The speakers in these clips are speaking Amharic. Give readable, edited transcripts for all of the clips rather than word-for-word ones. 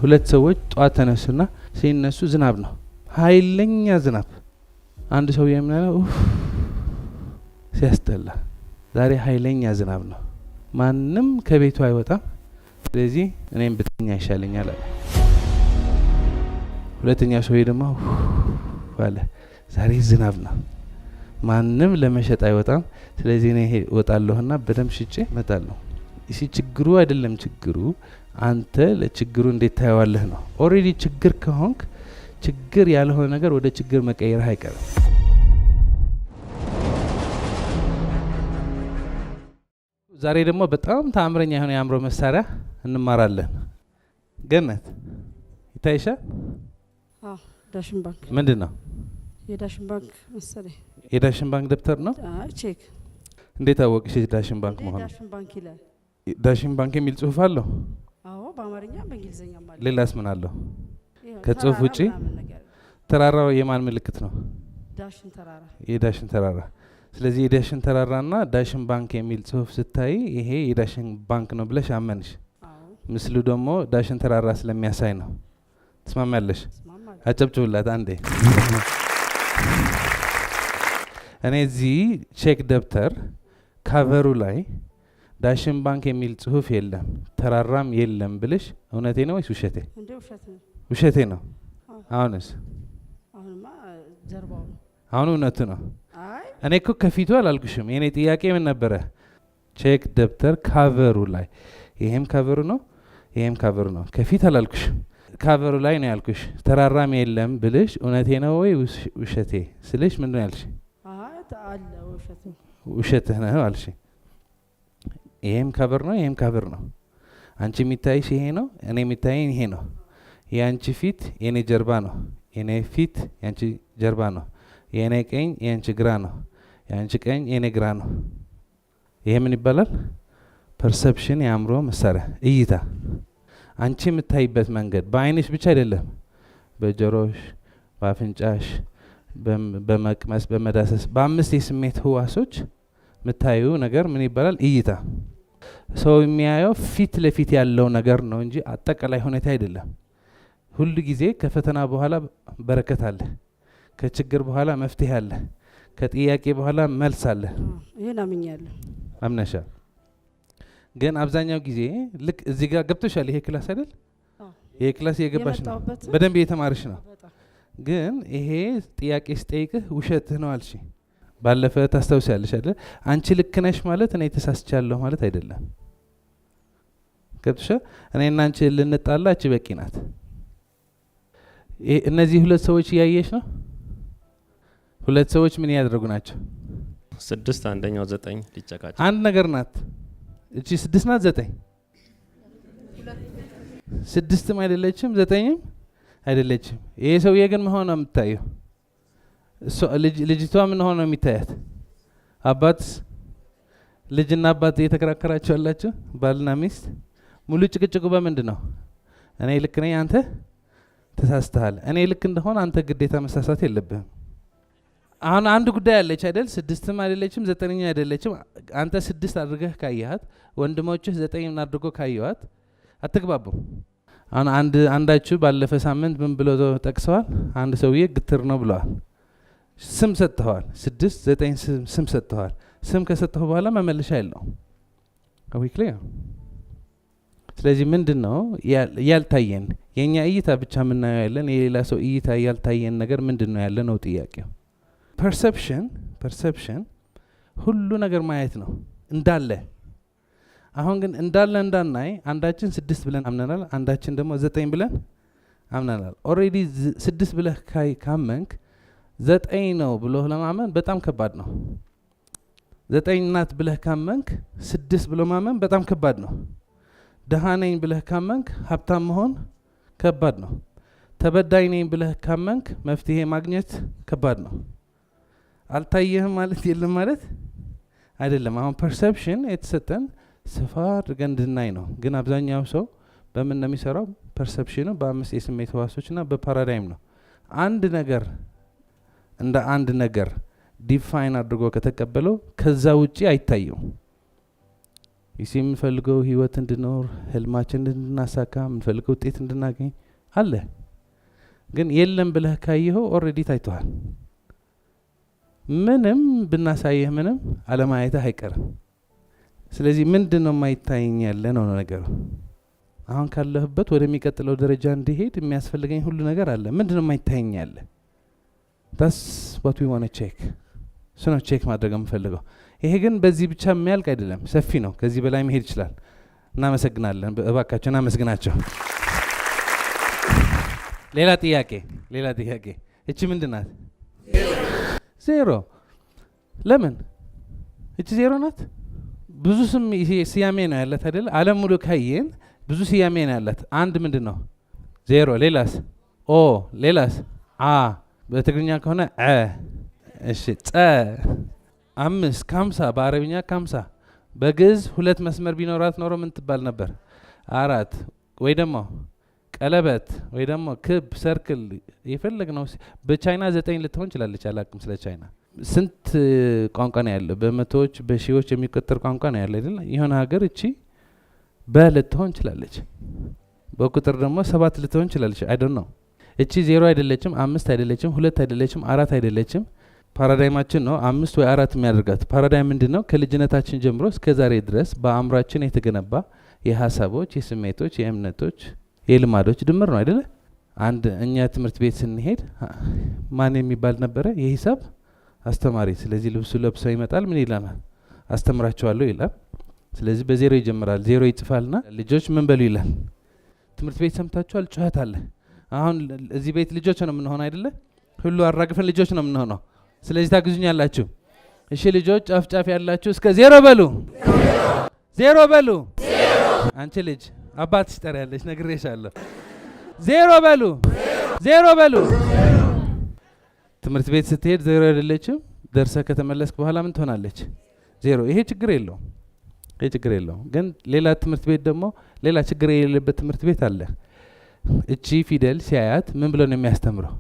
ሁለት ሰዎች ጧት ተነሱና ሲነሱ ዝናብ ነው፣ ኃይለኛ ዝናብ። አንድ ሰው የሚያለው ሲያስጠላ ዛሬ ኃይለኛ ዝናብ ነው፣ ማንም ከቤቱ አይወጣም፣ ስለዚህ እኔም ብተኛ ይሻለኛል አለ። ሁለተኛ ሰው ደግሞ ባለ ዛሬ ዝናብ ነው፣ ማንም ለመሸጥ አይወጣም፣ ስለዚህ እኔ እወጣለሁና በደም ሽጬ እመጣለሁ። እሺ ችግሩ አይደለም፣ ችግሩ አንተ ለችግሩ እንዴት ታየዋለህ ነው። ኦሬዲ ችግር ከሆንክ ችግር ያልሆነ ነገር ወደ ችግር መቀየር አይቀርም። ዛሬ ደግሞ በጣም ተአምረኛ የሆነ የአእምሮ መሳሪያ እንማራለን። ገነት ይታይሻል? አዎ፣ ዳሽን ባንክ። ምንድን ነው? የዳሽን ባንክ መሰለኝ። የዳሽን ባንክ ደብተር ነው? አይ ቼክ። እንዴት አወቅሽ የዳሽን ባንክ መሆኑ? ዳሽን ባንክ ይላል። ዳሽን ባንክ የሚል ጽሁፍ አለው? አዎ፣ በአማርኛም በእንግሊዘኛም አለ። ሌላስ ምን አለው ከጽሁፍ ውጪ? ተራራው የማን ምልክት ነው? ዳሽን ተራራ። የዳሽን ተራራ። ስለዚህ የዳሽን ተራራና ዳሽን ባንክ የሚል ጽሁፍ ስታይ ይሄ የዳሽን ባንክ ነው ብለሽ አመንሽ። ምስሉ ደግሞ ዳሽን ተራራ ስለሚያሳይ ነው። ትስማማለሽ? አጨብጭቡላት አንዴ። እኔ እዚህ ቼክ ደብተር ካቨሩ ላይ ዳሽን ባንክ የሚል ጽሁፍ የለም ተራራም የለም ብልሽ እውነቴ ነው ወይስ ውሸቴ? እንዴ ውሸቴ ነው። ውሸቴ ነው። አሁንስ? አሁንማ ጀርባው ነው። አሁን እውነቱ ነው። አይ እኔ እኮ ከፊቱ አላልኩሽም። የኔ ጥያቄ ምን ነበረ? ቼክ ደብተር ካቨሩ ላይ ይሄም ካቨሩ ነው፣ ይሄም ካቨሩ ነው። ከፊት አላልኩሽም፣ ካቨሩ ላይ ነው ያልኩሽ። ተራራም የለም ብልሽ እውነቴ ነው ወይ ውሸቴ ስልሽ ምንድን ነው ያልሽ? አይ አለ ውሸቴ። ውሸትህ ነው አልሽ። ይሄም ካቨር ነው፣ ይሄም ካቨር ነው። አንቺ የሚታይሽ ይሄ ነው፣ እኔ የሚታየኝ ይሄ ነው። የአንቺ ፊት የኔ ጀርባ ነው፣ የኔ ፊት የአንቺ ጀርባ ነው። የኔ ቀኝ የአንቺ ግራ ነው፣ የአንቺ ቀኝ የኔ ግራ ነው። ይሄ ምን ይባላል? ፐርሰፕሽን፣ የአእምሮ መሳሪያ፣ እይታ። አንቺ የምታይበት መንገድ በአይንሽ ብቻ አይደለም፣ በጆሮሽ፣ በአፍንጫሽ፣ በመቅመስ፣ በመዳሰስ፣ በአምስት የስሜት ህዋሶች የምታዩ ነገር ምን ይባላል? እይታ። ሰው የሚያየው ፊት ለፊት ያለው ነገር ነው እንጂ አጠቃላይ ሁኔታ አይደለም። ሁሉ ጊዜ ከፈተና በኋላ በረከት አለ፣ ከችግር በኋላ መፍትሄ አለ፣ ከጥያቄ በኋላ መልስ አለ። ይሄን አምኛለሁ። አምነሻል። ግን አብዛኛው ጊዜ ልክ እዚህ ጋር ገብቶሻል። ይሄ ክላስ አይደል? ይሄ ክላስ እየገባሽ ነው፣ በደንብ እየተማርሽ ነው። ግን ይሄ ጥያቄ ስጠይቅህ ውሸትህ ነው አልሽ። ባለፈ ታስታውሻለሽ አይደል? አንቺ ልክ ነሽ ማለት እኔ ተሳስቻለሁ ማለት አይደለም። ገብቶሻል? እኔና አንቺ ልንጣላ እቺ በቂ ናት። እነዚህ ሁለት ሰዎች እያየሽ ነው። ሁለት ሰዎች ምን ያደርጉ ናቸው? 6 አንደኛው 9 ሊጨቃጭ አንድ ነገር ናት። እቺ 6 ናት 9 6ም አይደለችም 9ም አይደለችም። ይሄ ሰውዬ ግን ምን ሆነ የምታየው? ልጅቷ ምን ሆነ የሚታያት? አባት ልጅና አባት እየተከራከራችሁ ያላችሁ ባልና ሚስት ሙሉ ጭቅጭቁ በምንድን ነው? እኔ ልክ ነኝ፣ አንተ ተሳስተሃል። እኔ ልክ እንደሆነ አንተ ግዴታ መሳሳት የለብህም። አሁን አንድ ጉዳይ አለች አይደል? 6ም አይደለችም 9ኛ አይደለችም። አንተ 6 አድርገህ ካየሃት ወንድሞችህ 9 አድርጎ ካየዋት አትግባቡም። አሁን አንዳችሁ ባለፈ ሳምንት ምን ብሎ ጠቅሰዋል? አንድ ሰውዬ ግትር ነው ብለዋል። ስም ሰጥተዋል። 6 9 ስም ሰጥተዋል። ስም ከሰጠሁ በኋላ መመለሻ የለውም። ዊክሊ። ስለዚህ ምንድን ነው ያልታየን? የኛ እይታ ብቻ የምናየው ያለን፣ የሌላ ሰው እይታ ያልታየን ነገር ምንድን ነው ያለ ነው ጥያቄው። ፐርሰፕሽን ሁሉ ነገር ማየት ነው እንዳለ። አሁን ግን እንዳለ እንዳናይ አንዳችን 6 ብለን አምነናል፣ አንዳችን ደግሞ 9 ብለን አምነናል። ኦልሬዲ 6 ብለህ ካመንክ 9 ነው ብሎ ለማመን በጣም ከባድ ነው። 9 ናት ብለህ ካመንክ 6 ብሎ ማመን በጣም ከባድ ነው። ደሃ ነኝ ብለህ ካመንክ ሀብታም መሆን ከባድ ነው። ተበዳይ ነኝ ብለህ ካመንክ መፍትሄ ማግኘት ከባድ ነው። አልታየህም ማለት የለም ማለት አይደለም። አሁን ፐርሰፕሽን የተሰጠን ሰፋ አድርገን እንድናይ ነው። ግን አብዛኛው ሰው በምን ነው የሚሰራው? ፐርሰፕሽኑ በ5 የስሜት ህዋሶችና በፓራዳይም ነው። አንድ ነገር እንደ አንድ ነገር ዲፋይን አድርጎ ከተቀበለው ከዛ ውጪ አይታየው። ይሲ የምንፈልገው ህይወት እንድኖር ህልማችን እንድናሳካ የምንፈልገው ውጤት እንድናገኝ አለ። ግን የለም ብለህ ካየኸው ኦልሬዲ ታይቷል። ምንም ብናሳየህ ምንም አለማየትህ አይቀርም። ስለዚህ ምንድነው የማይታየኝ ያለ ነው ነገሩ። አሁን ካለህበት ወደሚቀጥለው ደረጃ እንዲሄድ የሚያስፈልገኝ ሁሉ ነገር አለ። ምንድነው የማይታየኝ ያለ? that's what we want to check። እሱን ቼክ ማድረግ የምፈልገው። ይሄ ግን በዚህ ብቻ የሚያልቅ አይደለም፣ ሰፊ ነው። ከዚህ በላይ መሄድ ይችላል። እናመሰግናለን። እባካችሁ እናመስግናቸው። ሌላ ጥያቄ እቺ ምንድናት? ዜሮ። ለምን እቺ ዜሮ ናት? ብዙ ስያሜ ነው ያላት አይደል? ዓለም ሙሉ ካየን ብዙ ስያሜ ነው ያላት። አንድ ምንድን ነው? ዜሮ። ሌላስ? ኦ። ሌላስ? አ። በትግርኛ ከሆነ ዐ። እሺ። ጸ። 5 ከ50 በአረብኛ ከ50 በግዕዝ 2 መስመር ቢኖራት ኖሮ ምን ትባል ነበር? 4 ወይ ደግሞ ቀለበት ወይ ደግሞ ክብ ሰርክል የፈለግ ነው። በቻይና 9 ልትሆን ይችላለች። አላቅም ስለ ቻይና። ስንት ቋንቋ ነው ያለው? በመቶዎች በሺዎች የሚቆጠር ቋንቋ ነው ያለው አይደል? የሆነ ሀገር እቺ በልትሆን ይችላለች። በቁጥር ደግሞ 7 ልትሆን ይችላለች። አይ ዶንት ኖ። እቺ 0 አይደለችም፣ 5 አይደለችም፣ 2 አይደለችም፣ 4 አይደለችም። ፓራዳይማችን ነው 5 ወይ 4 የሚያደርጋት። ፓራዳይም ምንድነው? ከልጅነታችን ጀምሮ እስከ ዛሬ ድረስ በአእምሯችን የተገነባ የሀሳቦች፣ የስሜቶች፣ የእምነቶች፣ የልማዶች ድምር ነው አይደለ? አንድ እኛ ትምህርት ቤት ስንሄድ ማን የሚባል ነበረ? የሂሳብ አስተማሪ። ስለዚህ ልብሱ ለብሶ ይመጣል። ምን ይላል? አስተምራቸዋለሁ ይላል። ስለዚህ በዜሮ ይጀምራል። ዜሮ ይጽፋልና ልጆች ምን በሉ ይላል። ትምህርት ቤት ሰምታችኋል? ጩኸት አለ። አሁን እዚህ ቤት ልጆች ነው የምንሆነው አይደለ? ሁሉ አራግፈን ልጆች ነው የምንሆነው። ስለዚህ ታግዙኛላችሁ። እሺ ልጆች ጫፍ ጫፍ ያላችሁ እስከ ዜሮ በሉ። ዜሮ በሉ። አንቺ ልጅ አባትሽ ጠሪያለሽ፣ ነግሬሻለሁ። ዜሮ በሉ። ዜሮ በሉ። ትምህርት ቤት ስትሄድ ዜሮ አይደለችም። ደርሰህ ከተመለስክ በኋላ ምን ትሆናለች? ዜሮ። ይሄ ችግር የለውም። ግን ሌላ ትምህርት ቤት ደግሞ ሌላ ችግር የሌለበት ትምህርት ቤት አለ። እቺ ፊደል ሲያያት ምን ብሎ ነው የሚያስተምረው?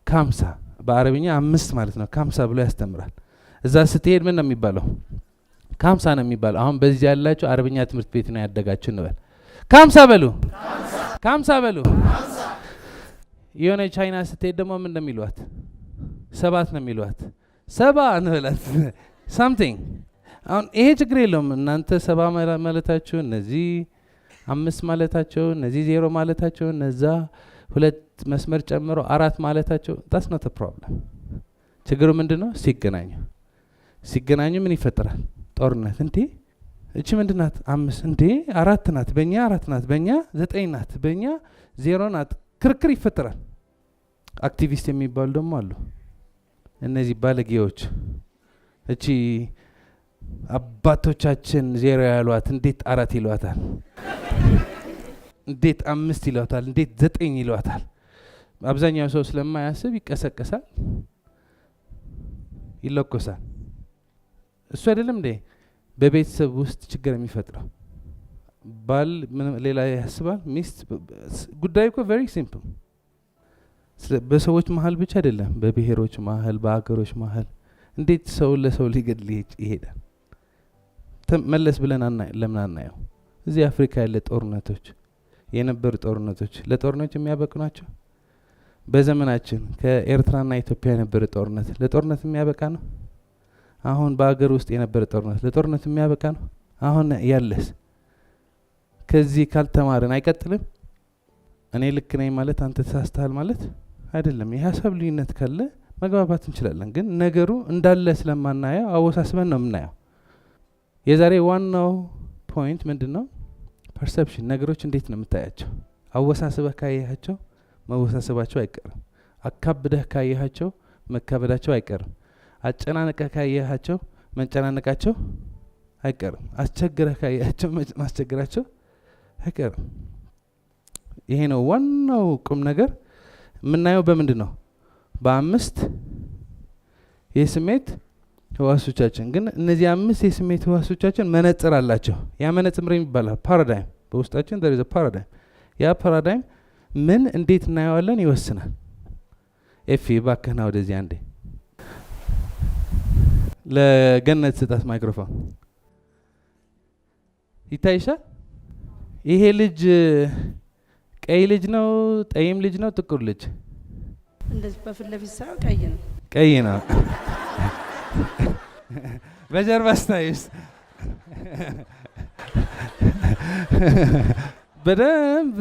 ካምሳ። በአረብኛ 5 ማለት ነው። ካምሳ ብሎ ያስተምራል። እዛ ስትሄድ ምን ነው የሚባለው? ካምሳ ነው የሚባለው። አሁን በዚህ ያላችሁ አረብኛ ትምህርት ቤት ነው ያደጋችሁ እንበል። ካምሳ በሉ። ካምሳ በሉ። የሆነ ቻይና ስትሄድ ደግሞ ምን እንደሚሏት? 7 ነው የሚሏት። 7 እንበላት ሳምቲንግ። አሁን ይሄ ችግር የለውም። እናንተ 7 ማለታችሁ፣ እነዚህ 5 ማለታቸው፣ እነዚህ 0 ማለታቸው፣ እነዛ 2 መስመር ጨምሮ 4 ማለታቸው that's not a problem። ችግሩ ምንድነው? ሲገናኙ ምን ይፈጠራል? ጦርነት። እንዴ እቺ ምንድናት? 5 እንዴ 4 ናት፣ በእኛ 4 ናት፣ በእኛ 9 ናት፣ በእኛ 0 ናት። ክርክር ይፈጠራል። አክቲቪስት የሚባሉ ደግሞ አሉ። እነዚህ ባለጌዎች እቺ አባቶቻችን 0 ያሏት እንዴት 4 ይሏታል? እንዴት 5 ይሏታል? እንዴት 9 ይሏታል? አብዛኛው ሰው ስለማያስብ ይቀሰቀሳል፣ ይለኮሳል። እሱ አይደለም እንዴ በቤተሰብ ውስጥ ችግር የሚፈጥረው? ባል ሌላ ያስባል፣ ሚስት። ጉዳዩ እኮ ቬሪ ሲምፕል። በሰዎች መሀል ብቻ አይደለም፣ በብሔሮች መሀል፣ በአገሮች መሀል እንዴት ሰው ለሰው ሊገድል ይሄዳል? መለስ ብለን ለምን አናየው? እዚህ አፍሪካ ያለ ጦርነቶች የነበሩ ጦርነቶች ለጦርነቶች የሚያበቁ ናቸው። በዘመናችን ከኤርትራና ኢትዮጵያ የነበረ ጦርነት ለጦርነት የሚያበቃ ነው። አሁን በአገር ውስጥ የነበረ ጦርነት ለጦርነት የሚያበቃ ነው። አሁን ያለስ ከዚህ ካልተማርን አይቀጥልም። እኔ ልክ ነኝ ማለት አንተ ተሳስተሃል ማለት አይደለም። የሀሳብ ልዩነት ካለ መግባባት እንችላለን። ግን ነገሩ እንዳለ ስለማናየው አወሳስበን ነው የምናየው። የዛሬ ዋናው ፖይንት ምንድነው? ፐርሰፕሽን። ነገሮች እንዴት ነው የምታያቸው? አወሳስበህ ካየሃቸው መወሳሰባቸው አይቀርም። አካብደህ ካየሃቸው መካበዳቸው አይቀርም። አጨናነቀህ ካየሃቸው መንጨናነቃቸው አይቀርም። አስቸግረህ ካየሃቸው ማስቸግራቸው አይቀርም። ይሄ ነው ዋናው ቁም ነገር። የምናየው በምንድን ነው? በ5 የስሜት ህዋሶቻችን። ግን እነዚህ 5 የስሜት ህዋሶቻችን መነጽር አላቸው። ያ መነጽር ይባላል ፓራዳይም። በውስጣችን there is a paradigm። ያ ፓራዳይም ምን እንዴት እናየዋለን ይወስናል። ኤፊ ባከና ወደዚህ አንዴ ለገነት ስጣት ማይክሮፎን። ይታይሻል? ይሄ ልጅ ቀይ ልጅ ነው፣ ጠይም ልጅ ነው፣ ጥቁር ልጅ? እንደዚህ በፊት ለፊት ሳይሆን ቀይ ነው። ቀይ ነው። በጀርባ ስታይስ በደንብ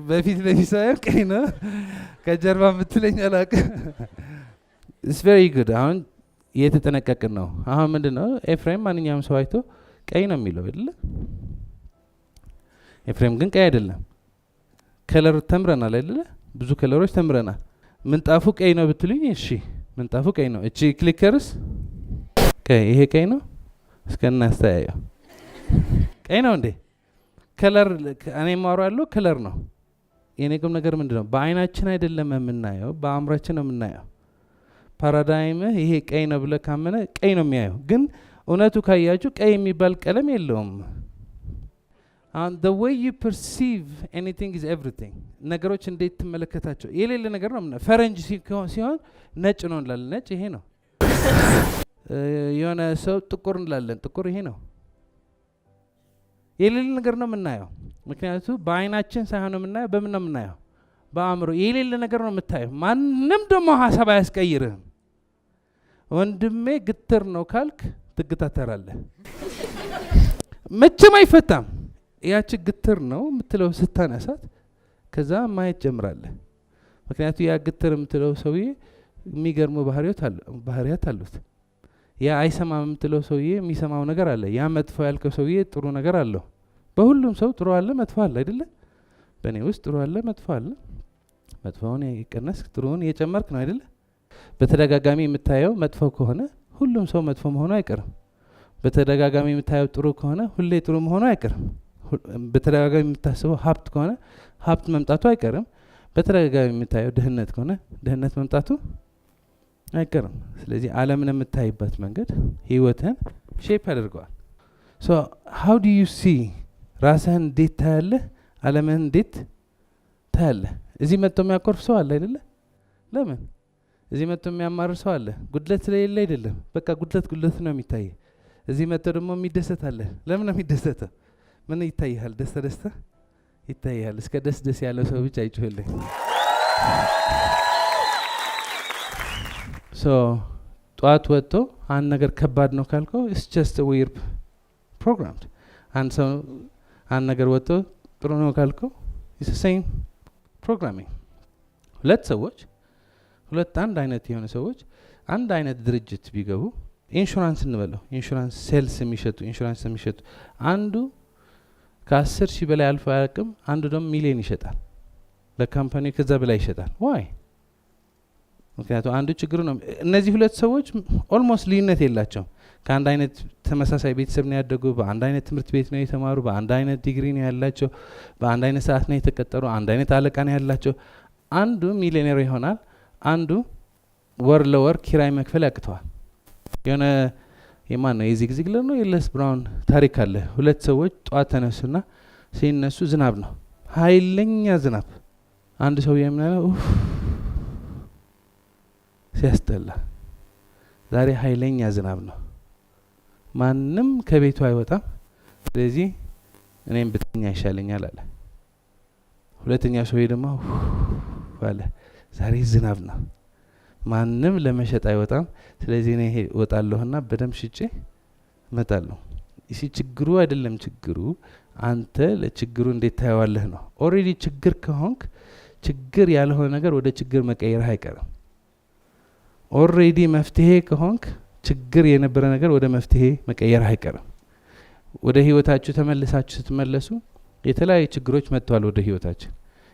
በፊት ለፊት ሳይሆን ቀይ ነው። ከጀርባ የምትለኝ አላውቅም። ኢትስ ቬሪ ጉድ። አሁን እየተጠነቀቅን ነው። አሁን ምንድን ነው ኤፍሬም ማንኛውም ሰው አይቶ ቀይ ነው የሚለው አይደለ? ኤፍሬም ግን ቀይ አይደለም። ከለር ተምረናል አይደለ? ብዙ ከለሮች ተምረናል። ምንጣፉ ቀይ ነው ብትሉኝ እሺ፣ ምንጣፉ ቀይ ነው። እቺ ክሊከርስ ቀይ፣ ይሄ ቀይ ነው። እስከናስተያየው ቀይ ነው እንዴ? ከለር እኔ ማወራለሁ ከለር ነው። የኔ ቁም ነገር ምንድን ነው? በአይናችን አይደለም የምናየው፣ በአእምሯችን ነው የምናየው። ፓራዳይም ይሄ ቀይ ነው ብለ ካመነ ቀይ ነው የሚያየው። ግን እውነቱ ካያችሁ ቀይ የሚባል ቀለም የለውም። the way you perceive anything is everything። ነገሮች እንዴት ትመለከታቸው የሌለ ነገር ነው። ፈረንጅ ሲሆን ነጭ ነው እንላለን፣ ነጭ ይሄ ነው። የሆነ ሰው ጥቁር እንላለን፣ ጥቁር ይሄ ነው። የሌለ ነገር ነው የምናየው። ምክንያቱም በአይናችን ሳይሆን የምናየው በምን ነው የምናየው? በአእምሮ። የሌለ ነገር ነው የምታየው። ማንም ደግሞ ሀሳብ አያስቀይርህም። ወንድሜ ግትር ነው ካልክ ትግታተራለህ፣ መቼም አይፈታም። ያቺ ግትር ነው የምትለው ስታነሳት ከዛ ማየት ጀምራለህ። ምክንያቱ ያ ግትር የምትለው ሰውዬ የሚገርሙ ባህሪያት አሉት። ያ አይሰማም የምትለው ሰውዬ የሚሰማው ነገር አለ። ያ መጥፎ ያልከው ሰውዬ ጥሩ ነገር አለው። በሁሉም ሰው ጥሩ አለ፣ መጥፎ አለ አይደለ? በእኔ ውስጥ ጥሩ አለ፣ መጥፎ አለ። መጥፎውን የቀነስክ ጥሩውን እየጨመርክ ነው አይደለ? በተደጋጋሚ የምታየው መጥፎ ከሆነ ሁሉም ሰው መጥፎ መሆኑ አይቀርም። በተደጋጋሚ የምታየው ጥሩ ከሆነ ሁሌ ጥሩ መሆኑ አይቀርም። በተደጋጋሚ የምታስበው ሀብት ከሆነ ሀብት መምጣቱ አይቀርም። በተደጋጋሚ የምታየው ድህነት ከሆነ ድህነት መምጣቱ አይቀርም። ስለዚህ ዓለምን የምታይበት መንገድ ህይወትን ሼፕ ያደርገዋል። ሶ ሃው ዱ ዩ ሲ ራስህን እንዴት ታያለህ? ዓለምህን እንዴት ታያለህ? እዚህ መጥቶ የሚያኮርፍ ሰው አለ አይደለ? ለምን? እዚህ መጥቶ የሚያማርር ሰው አለ። ጉድለት ስለሌለ አይደለም። በቃ ጉድለት ነው የሚታየ። እዚህ መጥቶ ደግሞ የሚደሰት አለ። ለምን ነው የሚደሰተው? ምን ይታይሃል? ደስታ ይታይሃል። እስከ ደስ ያለው ሰው ብቻ አይጮህልኝ። ሶ ጠዋት ወጥቶ አንድ ነገር ከባድ ነው ካልከው ኢትስ ጀስት አ ዊርድ ፕሮግራም። አንድ ሰው አንድ ነገር ወጥቶ ጥሩ ነው ካልከው ኢትስ ሴም ፕሮግራሚንግ። ሁለት አንድ አይነት የሆነ ሰዎች አንድ አይነት ድርጅት ቢገቡ ኢንሹራንስ እንበለው፣ ኢንሹራንስ ሴልስ የሚሸጡ አንዱ ከ10 ሺህ በላይ አልፎ አያውቅም። አንዱ ደግሞ ሚሊዮን ይሸጣል ለካምፓኒ፣ ከዛ በላይ ይሸጣል። ዋይ? ምክንያቱም አንዱ ችግሩ ነው። እነዚህ ሁለት ሰዎች ኦልሞስት ልዩነት የላቸውም። ከአንድ አይነት ተመሳሳይ ቤተሰብ ነው ያደጉ፣ በአንድ አይነት ትምህርት ቤት ነው የተማሩ፣ በአንድ አይነት ዲግሪ ነው ያላቸው፣ በአንድ አይነት ሰዓት ነው የተቀጠሩ፣ አንድ አይነት አለቃ ነው ያላቸው። አንዱ ሚሊዮኔር ይሆናል፣ አንዱ ወር ለወር ኪራይ መክፈል ያቅተዋል። የሆነ የማን ነው የዚህ ጊዜ ነው የለስ ብራውን ታሪክ አለ። ሁለት ሰዎች ጠዋት ተነሱና ሲነሱ ዝናብ ነው፣ ኃይለኛ ዝናብ። አንድ ሰው የሚያለው ሲያስጠላ፣ ዛሬ ኃይለኛ ዝናብ ነው፣ ማንም ከቤቱ አይወጣም፣ ስለዚህ እኔም ብተኛ ይሻለኛል አለ። ሁለተኛ ሰው ደግሞ አለ፣ ዛሬ ዝናብ ነው፣ ማንም ለመሸጥ አይወጣም፣ ስለዚህ እኔ እወጣለሁና በደንብ ሽጬ እመጣለሁ። እሺ፣ ችግሩ አይደለም፣ ችግሩ አንተ ለችግሩ እንዴት ታየዋለህ ነው። ኦልሬዲ ችግር ከሆንክ ችግር ያልሆነ ነገር ወደ ችግር መቀየርህ አይቀርም። ኦልሬዲ መፍትሄ ከሆንክ ችግር የነበረ ነገር ወደ መፍትሄ መቀየርህ አይቀርም። ወደ ህይወታችሁ ተመልሳችሁ ስትመለሱ የተለያዩ ችግሮች መጥተዋል፣ ወደ ህይወታችን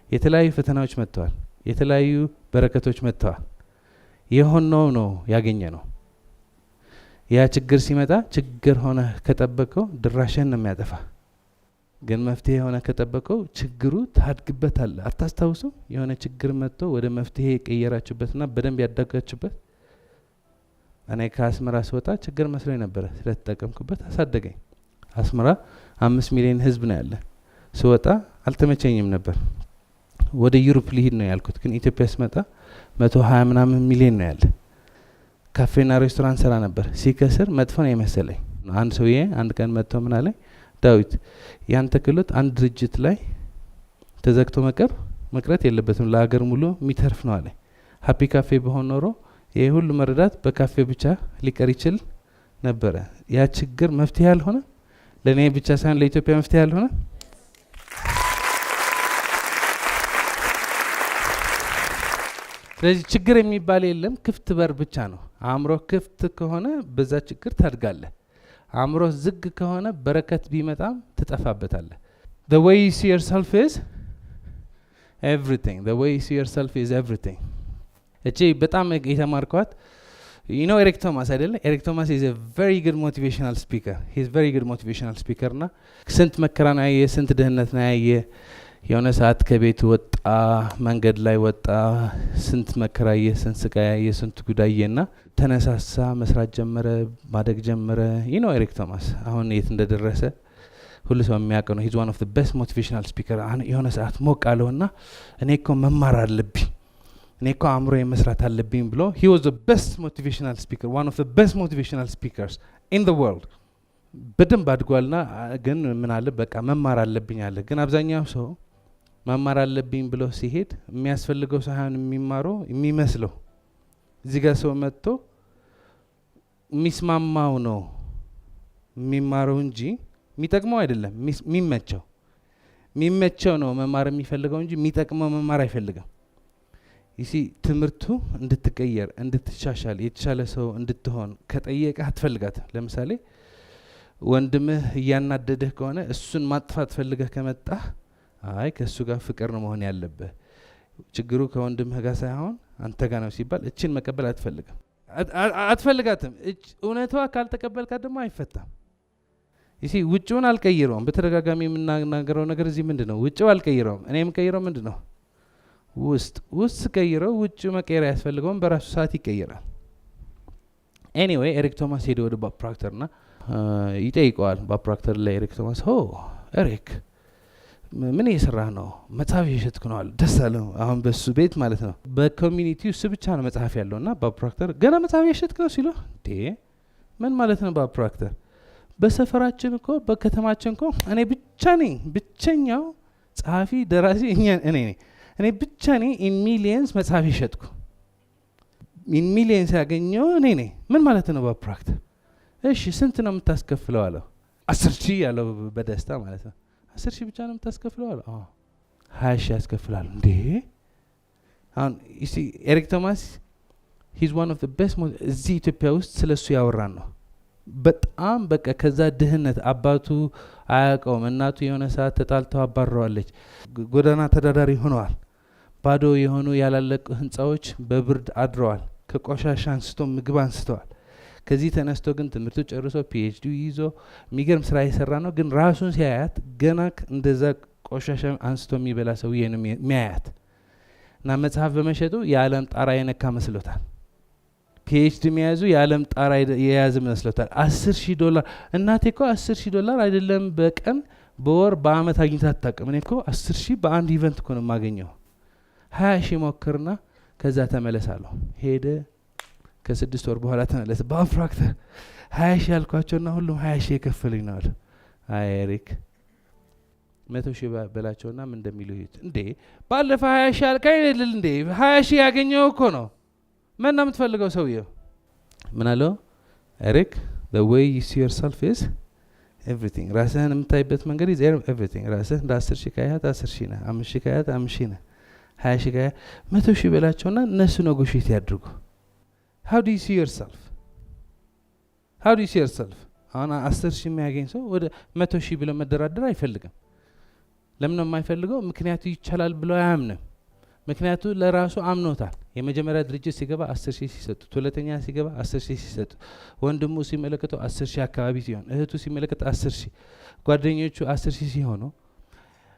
የተለያዩ ፈተናዎች መጥተዋል፣ የተለያዩ በረከቶች መጥተዋል። የሆነው ነው ያገኘ ነው። ያ ችግር ሲመጣ ችግር ሆነ ከጠበቀው ድራሽን ነው የሚያጠፋ። ግን መፍትሄ ሆነ ከጠበቀው ችግሩ ታድግበታለህ። አታስታውሱ? የሆነ ችግር መጥቶ ወደ መፍትሄ የቀየራችሁበትና በደንብ ያደጋችሁበት። እኔ ከአስመራ ስወጣ ችግር መስሎኝ ነበረ፣ ስለተጠቀምኩበት አሳደገኝ። አስመራ 5 ሚሊዮን ህዝብ ነው ያለ። ስወጣ አልተመቸኝም ነበር፣ ወደ ዩሮፕ ሊሄድ ነው ያልኩት። ግን ኢትዮጵያ ስመጣ 120 ምናምን ሚሊዮን ነው ያለ። ካፌና ሬስቶራንት ሰራ ነበር። ሲከስር መጥፎ ነው የመሰለኝ። አንድ ሰውዬ አንድ ቀን መጥቶ ምን አለኝ፣ ዳዊት ያንተ ክህሎት አንድ ድርጅት ላይ ተዘግቶ መቅረት የለበትም፣ ለሀገር ሙሉ የሚተርፍ ነው አለ። ሀፒ ካፌ በሆን ኖሮ ይሄ ሁሉ መረዳት በካፌ ብቻ ሊቀር ይችል ነበረ። ያ ችግር መፍትሄ ያልሆነ ለእኔ ብቻ ሳይሆን ለኢትዮጵያ መፍትሄ ያልሆነ ስለዚህ ችግር የሚባል የለም፣ ክፍት በር ብቻ ነው። አእምሮ ክፍት ከሆነ በዛ ችግር ታድጋለህ። አእምሮ ዝግ ከሆነ በረከት ቢመጣም ትጠፋበታለህ። the way you see yourself is everything. the way you see yourself is everything. እቺ በጣም የተማርኳት ኤሪክ ቶማስ አይደለ? ኤሪክ ቶማስ is a very good motivational speaker. he is very good motivational speaker እና ስንት መከራ ነው ያየ፣ ስንት ድህነት ነው ያየ። የሆነ ሰዓት ከቤት ወጣ፣ መንገድ ላይ ወጣ፣ ስንት መከራ ያየ፣ ስንት ስቃይ ያየ፣ ስንት ጉዳይና ተነሳሳ፣ መስራት ጀመረ፣ ማደግ ጀመረ። ኤሪክ ቶማስ አሁን የት እንደደረሰ ሁሉ ሰው የሚያውቀው ነው። he's one of the best motivational speaker። የሆነ ሰዓት ሞቅ አለውና እኔ እኮ መማር አለብኝ፣ እኔ እኮ አእምሮ መስራት አለብኝ ብሎ he was the best motivational speaker, one of the best motivational speakers in the world። በደንብ አድጓልና ግን ምን አለ በቃ መማር አለብኝ አለ። ግን አብዛኛው ሰው መማር አለብኝ ብሎ ሲሄድ የሚያስፈልገው ሳይሆን የሚማረው የሚመስለው እዚህ ጋር ሰው መጥቶ የሚስማማው ነው የሚማረው እንጂ የሚጠቅመው አይደለም። የሚመቸው ነው መማር የሚፈልገው እንጂ የሚጠቅመው መማር አይፈልግም። ይሲ ትምህርቱ እንድትቀየር፣ እንድትሻሻል፣ የተሻለ ሰው እንድትሆን ከጠየቀ አትፈልጋትም። ለምሳሌ ወንድምህ እያናደደህ ከሆነ እሱን ማጥፋት ፈልገህ ከመጣህ አይ ከእሱ ጋር ፍቅር ነው መሆን ያለብህ፣ ችግሩ ከወንድምህ ጋር ሳይሆን አንተ ጋር ነው ሲባል እችን መቀበል አትፈልጋትም። እውነቷ ካልተቀበልካት ደግሞ አይፈታም። ይሲ ውጭውን አልቀይረውም። በተደጋጋሚ የምናገረው ነገር እዚህ ምንድን ነው? ውጭው አልቀይረውም። እኔ የምቀይረው ምንድን ነው? ውስጥ ቀይረው ውጭ መቀየር አያስፈልገውም፣ በራሱ ሰዓት ይቀይራል። ኤኒዌይ ኤሪክ ቶማስ ሄደ ወደ ቦብ ፕሮክተር ና ይጠይቀዋል። ቦብ ፕሮክተር ላይ ኤሪክ ቶማስ ኤሪክ ምን እየሰራህ ነው? መጽሐፍ እየሸጥክ ነው አለ። ደስ አለው። አሁን በሱ ቤት ማለት ነው። በኮሚኒቲ እሱ ብቻ ነው መጽሐፍ ያለው እና ቦብ ፕሮክተር ገና መጽሐፍ እየሸጥክ ነው ሲለው እንዴ ምን ማለት ነው ቦብ ፕሮክተር? በሰፈራችን እኮ በከተማችን እኮ እኔ ብቻ ነኝ፣ ብቸኛው ጸሐፊ ደራሲ እኔ ብቻ ነኝ ኢን ሚሊየንስ መጽሐፍ ይሸጥኩ፣ ኢን ሚሊየንስ ያገኘው እኔ ነኝ። ምን ማለት ነው ቦብ ፕሮክተር? እሺ ስንት ነው የምታስከፍለው አለው። 10,000 ያለው በደስታ ማለት ነው። 10,000 ብቻ ነው የምታስከፍለው አለው። 20,000 ያስከፍላል። እንዴ አሁን ኤሪክ ቶማስ he's one of the best እዚህ ኢትዮጵያ ውስጥ ስለሱ ያወራን ነው። በጣም በቃ ከዛ ድህነት አባቱ አያውቀውም። እናቱ የሆነ ሰዓት ተጣልተው አባረዋለች። ጎዳና ተዳዳሪ ሆነዋል። ባዶ የሆኑ ያላለቁ ህንፃዎች በብርድ አድረዋል። ከቆሻሻ አንስቶ ምግብ አንስተዋል። ከዚህ ተነስቶ ግን ትምህርቱ ጨርሶ ፒኤችዲ ይዞ የሚገርም ስራ የሰራ ነው። ግን ራሱን ሲያያት ገና እንደዛ ቆሻሻ አንስቶ የሚበላ ሰውዬ ነው የሚያያት እና መጽሐፍ በመሸጡ የዓለም ጣራ የነካ መስሎታል። ፒኤችዲ መያዙ የዓለም ጣራ የያዘ መስሎታል። $10,000 እናቴ እኮ $10,000 አይደለም በቀን በወር በአመት አግኝታ አታውቅም። እኔ እኮ 10,000 በአንድ ኢቨንት እኮ ነው የማገኘው። 20,000 ሞክርና ከዛ ተመለሳለሁ። ሄደ። ከ6 ወር በኋላ ተመለሰ። ቦብ ፕሮክተር 20,000 ያልኳቸውና ሁሉም 20,000 የከፈሉኝ ነው አለ። አይ ኤሪክ 100,000 በላቸውና ምን እንደሚሉ ይሁት። እንዴ ባለፈ 20,000 አልካኝ አይደል እንዴ? 20,000 ያገኘው እኮ ነው። ምን ነው የምትፈልገው ሰውየው? ምን አለው ኤሪክ? the way you see yourself is everything። ራስህን የምታይበት መንገድ is everything። ራስህ እንደ 10,000 ካያት 10,000 ነህ፣ 5,000 ካያት 5,000 ነህ፣ 20,000 ካያት 100,000 በላቸውና እነሱ ነጎሽት ያድርጉ። how do you see yourself? how do you see yourself? አሁን 10,000 የሚያገኝ ሰው ወደ 100,000 ብሎ መደራደር አይፈልግም። ለምን ነው የማይፈልገው? ምክንያቱ ይቻላል ብሎ አያምንም። ምክንያቱ ለራሱ አምኖታል። የመጀመሪያ ድርጅት ሲገባ 10,000 ሲሰጡት፣ ሁለተኛ ሲገባ 10,000 ሲሰጡት፣ ወንድሙ ሲመለከተው 10,000 አካባቢ ሲሆን፣ እህቱ ሲመለከት 10,000፣ ጓደኞቹ 10,000 ሲሆኑ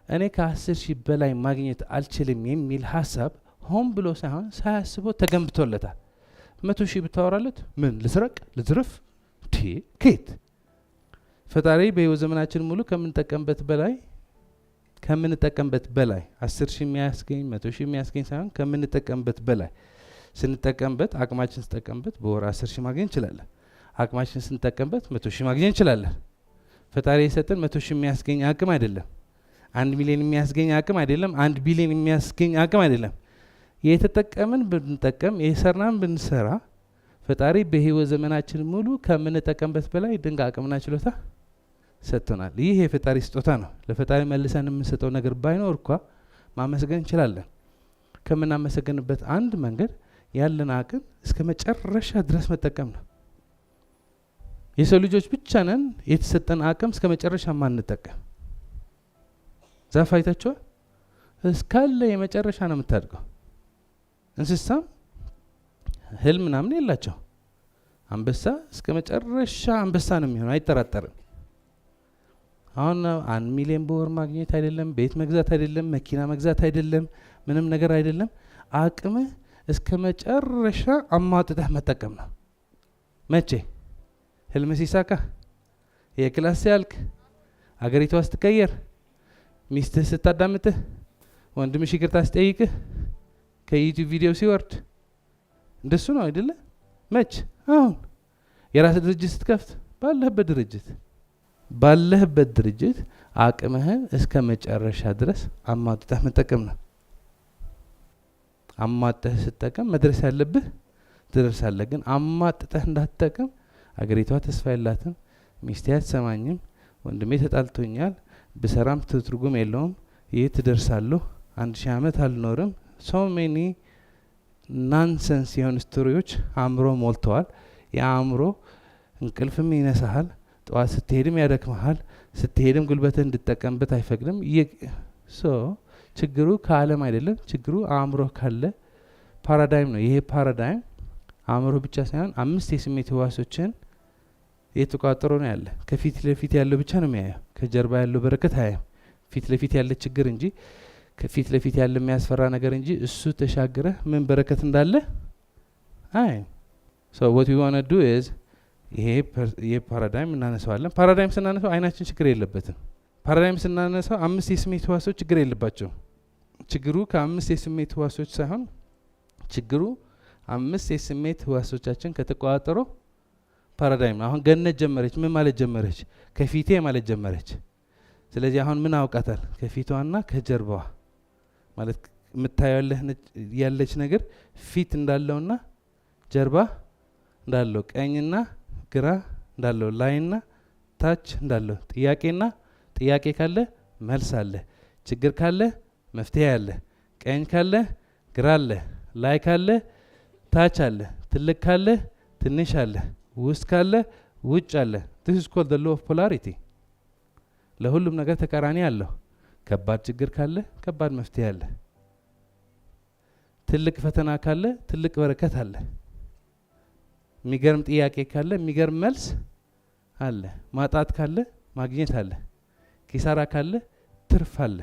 እኔ ከ10,000 በላይ ማግኘት አልችልም የሚል ሀሳብ ሆን ብሎ ሳይሆን ሳያስበው ተገንብቶለታል። 100,000 ብታወራለት ምን ልስረቅ ልዝረፍ ከየት? ፈጣሪ በህይወት ዘመናችን ሙሉ ከምንጠቀምበት በላይ 10,000 የሚያስገኝ 100,000 የሚያስገኝ ሳይሆን ከምንጠቀምበት በላይ ስንጠቀምበት፣ አቅማችን ስንጠቀምበት በወር 10,000 ማግኘት እንችላለን። አቅማችን ስንጠቀምበት 100,000 ማግኘት እንችላለን። ፈጣሪ የሰጠን 100 ሺህ የሚያስገኝ አቅም አይደለም። 1 ሚሊዮን የሚያስገኝ አቅም አይደለም። 1 ቢሊዮን የሚያስገኝ አቅም አይደለም። የተጠቀምን ብንጠቀም የሰራን ብንሰራ ፈጣሪ በህይወት ዘመናችን ሙሉ ከምንጠቀምበት በላይ ድንቅ አቅምና ችሎታ ሰጥቶናል። ይህ የፈጣሪ ስጦታ ነው። ለፈጣሪ መልሰን የምንሰጠው ነገር ባይኖር እንኳ ማመስገን እንችላለን። ከምናመሰግንበት አንድ መንገድ ያለን አቅም እስከ መጨረሻ ድረስ መጠቀም ነው። የሰው ልጆች ብቻ ነን የተሰጠን አቅም እስከ መጨረሻ ማንጠቀም። ዛፍ አይታችኋል? እስካለ የመጨረሻ ነው የምታድገው። እንስሳም ህል ምናምን የላቸው። አንበሳ እስከ መጨረሻ አንበሳ ነው የሚሆነው፣ አይጠራጠርም። አሁን 1 ሚሊዮን በወር ማግኘት አይደለም፣ ቤት መግዛት አይደለም፣ መኪና መግዛት አይደለም፣ ምንም ነገር አይደለም። አቅምህ እስከ መጨረሻ አሟጥጠህ መጠቀም ነው። መቼ? ህልም ሲሳካ፣ የክላስ ሲያልቅ፣ አገሪቷ ስትቀየር፣ ሚስትህ ስታዳምጥህ፣ ወንድምሽ ይቅርታ ሲጠይቅህ፣ ከዩቲዩብ ቪዲዮ ሲወርድ፣ እንደሱ ነው አይደለ? መች? አሁን የራስ ድርጅት ስትከፍት፣ ባለህበት ድርጅት አቅምህን እስከ መጨረሻ ድረስ አሟጥጠህ መጠቀም ነው። አሟጥጠህ ስትጠቀም መድረስ ያለብህ ትደርሳለህ። ግን አሟጥጠህ እንዳትጠቀም አገሪቷ ተስፋ የላትም፣ ሚስቴ አትሰማኝም፣ ወንድሜ ተጣልቶኛል፣ ብሰራም ትርጉም የለውም፣ ይህ ትደርሳለሁ፣ 1000 ዓመት አልኖርም፣ ሶ ሜኒ ናንሰንስ የሆኑ ስቶሪዎች አእምሮ ሞልተዋል። የአእምሮ እንቅልፍም ይነሳሃል፣ ጠዋት ስትሄድም ያደክመሃል፣ ስትሄድም ጉልበትህ እንድጠቀምበት አይፈቅድም። ችግሩ ከዓለም አይደለም፣ ችግሩ አእምሮ ካለ ፓራዳይም ነው። ይሄ ፓራዳይም አእምሮ ብቻ ሳይሆን 5 የስሜት ህዋሶችን የተቋጠሮ ነው ያለ። ከፊት ለፊት ያለው ብቻ ነው የሚያየው፣ ከጀርባ ያለው በረከት አያየው። ፊት ለፊት ያለ ችግር እንጂ ከፊት ለፊት ያለ የሚያስፈራ ነገር እንጂ እሱ ተሻግረህ ምን በረከት እንዳለ አይ ሶ what we want to do is ይሄ ፓራዳይም እናነሳዋለን። ፓራዳይም ስናነሳው አይናችን ችግር የለበትም። ፓራዳይም ስናነሳው 5 የስሜት ህዋሶች ችግር የለባቸው። ችግሩ ከ5 የስሜት ህዋሶች ሳይሆን ችግሩ 5 የስሜት ህዋሶቻችን ከተቋጠሩ ፓራዳይም ነው። አሁን ገነት ጀመረች። ምን ማለት ጀመረች? ከፊቴ ማለት ጀመረች። ስለዚህ አሁን ምን አውቃታል? ከፊቷና ከጀርባዋ ማለት የምታየው ያለች ነገር ፊት እንዳለውና ጀርባ እንዳለው፣ ቀኝና ግራ እንዳለው፣ ላይና ታች እንዳለው፣ ጥያቄ ካለ መልስ አለ፣ ችግር ካለ መፍትሄ አለ፣ ቀኝ ካለ ግራ አለ፣ ላይ ካለ ታች አለ፣ ትልቅ ካለ ትንሽ አለ፣ ውስጥ ካለ ውጭ አለ። this is called the law of polarity። ለሁሉም ነገር ተቃራኒ አለው። ከባድ ችግር ካለ ከባድ መፍትሄ አለ፣ ትልቅ ፈተና ካለ ትልቅ በረከት አለ፣ የሚገርም ጥያቄ ካለ የሚገርም መልስ አለ፣ ማጣት ካለ ማግኘት አለ፣ ኪሳራ ካለ ትርፍ አለ፣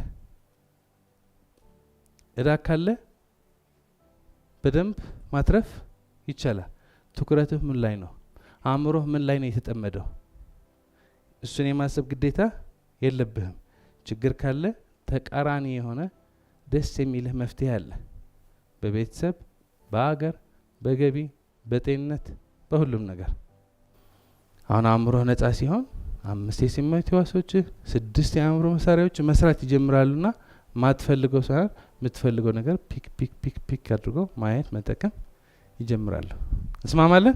እዳ ካለ በደንብ ማትረፍ ይቻላል። ትኩረትህ ምን ላይ ነው? አእምሮህ ምን ላይ ነው የተጠመደው? እሱን የማሰብ ግዴታ የለብህም። ችግር ካለ ተቃራኒ የሆነ ደስ የሚልህ መፍትሄ አለ፣ በቤተሰብ፣ በአገር፣ በገቢ፣ በጤንነት፣ በሁሉም ነገር። አሁን አእምሮህ ነጻ ሲሆን 5 የስሜት ህዋሶችህ 6 የአእምሮ መሳሪያዎች መስራት ይጀምራሉና ማትፈልገው ሳይሆን የምትፈልገው ነገር ፒክ አድርጎ ማየት መጠቀም ይጀምራሉ። እንስማማለን?